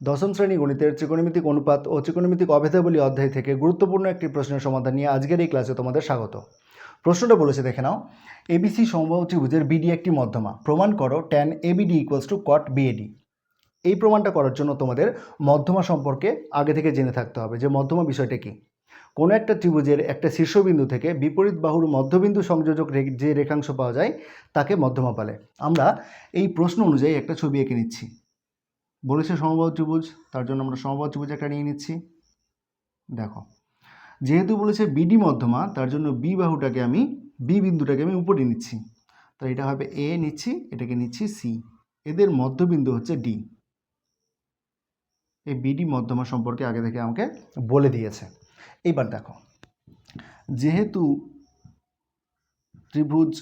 দশম শ্রেণী গণিতের ত্রিকোণমিতিক অনুপাত ও ত্রিকোণমিতিক অভেদাবলী অধ্যায় থেকে গুরুত্বপূর্ণ একটি প্রশ্নের সমাধান নিয়ে আজকের এই ক্লাসে তোমাদের স্বাগত। প্রশ্নটা বলেছে, দেখে নাও। এবিসি সমবাহু ত্রিভুজের বিডি একটি মধ্যমা, প্রমাণ করো tan ABD equals two cot BAD। এই প্রমাণটা করার জন্য তোমাদের মধ্যমা সম্পর্কে আগে থেকে জেনে থাকতে হবে যে মধ্যমা বিষয়টা কী। কোনো একটা ত্রিভুজের একটা শীর্ষবিন্দু থেকে বিপরীত বাহুর মধ্যবিন্দু সংযোজক যে রেখাংশ পাওয়া যায় তাকে মধ্যমা বলে। আমরা এই প্রশ্ন অনুযায়ী একটা ছবি এঁকে নিচ্ছি। বলেছে সমবাহু ত্রিভুজ, তার জন্য আমরা সমবাহু ত্রিভুজ একটা নিয়ে নিচ্ছি। দেখো, যেহেতু বলেছে বিডি মধ্যমা, তার জন্য বি বিন্দুটাকে আমি উপরে নিচ্ছি। তাই এটা হবে এ নিচ্ছি, এটাকে নিচ্ছি সি। এদের মধ্যবিন্দু হচ্ছে ডি। এই বিডি মধ্যমা সম্পর্কে আগে থেকে আমাকে বলে দিয়েছে। এইবার দেখো, যেহেতু ত্রিভুজ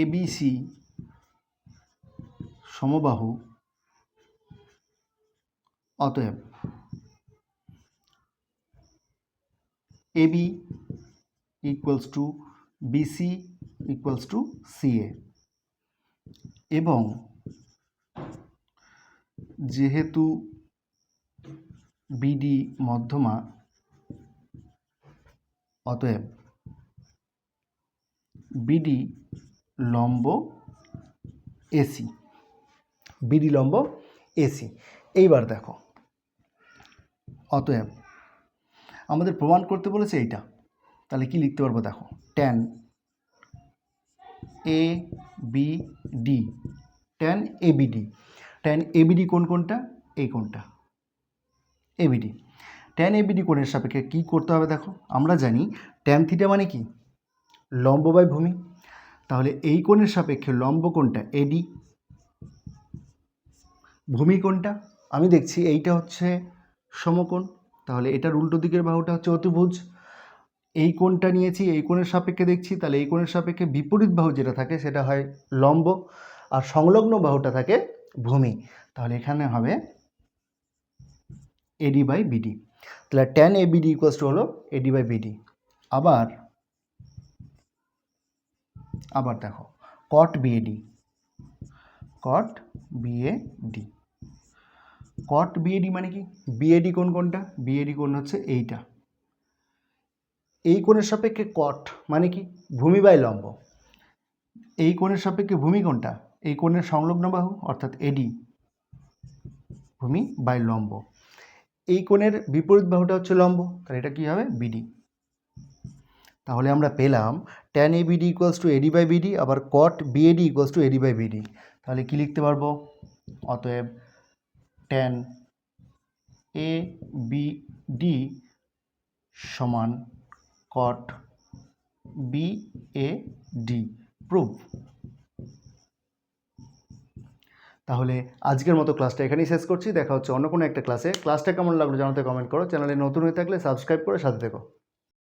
এবিসি সমবাহু, অতএব AB equals to BC equals to CA, এবং যেহেতু বিডি মধ্যমা, অতএব বিডি লম্ব এসি। বিডি লম্ব এসি। এইবার দেখো, অতএব আমাদের প্রমাণ করতে বলেছে এইটা, তাহলে কি লিখতে পারবো? দেখো, tan ABD, tan ABD, tan ABD কোনটা? এই কোনটা ABD। tan ABD কোণের সাপেক্ষে কী করতে হবে? দেখো, আমরা জানি tan থিটা মানে কি? লম্ব বাই ভূমি। তাহলে এই কোণের সাপেক্ষে লম্ব কোনটা? AD। ভূমি কোনটা? আমি দেখছি এইটা হচ্ছে সমকোণ, তাহলে এটার উল্টো দিকের বাহুটা হচ্ছে অতিভুজ। এই কোণটা নিয়েছি, এই কোণের সাপেক্ষে দেখছি, তাহলে এই কোণের সাপেক্ষে বিপরীত বাহু যেটা থাকে সেটা হয় লম্ব, আর সংলগ্ন বাহুটা থাকে ভূমি। তাহলে এখানে হবে AD বাই BD। তাহলে tan ABD ইকুয়ালস টু হলো AD বাই BD। আবার দেখো, cot BAD, cot BAD, cot BAD মানে কি? BAD কোনটা? BAD কোণ হচ্ছে এইটা। এই কোণের সাপেক্ষে cot মানে কি? ভূমি বাই লম্ব। এই কোণের সাপেক্ষে ভূমি কোনটা? এই কোণের সংলগ্ন বাহু, অর্থাৎ AD, ভূমি বাই লম্ব। এই কোণের বিপরীত বাহুটা হচ্ছে লম্ব, তাহলে এটা কি হবে? BD। তাহলে আমরা পেলাম tan ABD equals to AD by BD, আবার cot BAD equals to AD by BD। তাহলে কি লিখতে পারবো? অতএব tan ABD সমান cot BAD। প্রুফ। তাহলে আজকের মতো ক্লাসটা এখানেই শেষ করছি। দেখা হচ্ছে অন্য কোনো একটা ক্লাসে। ক্লাসটা কেমন লাগলো জানাতে কমেন্ট করো। চ্যানেলে নতুন হয়ে থাকলে সাবস্ক্রাইব করে সাথে থেকো।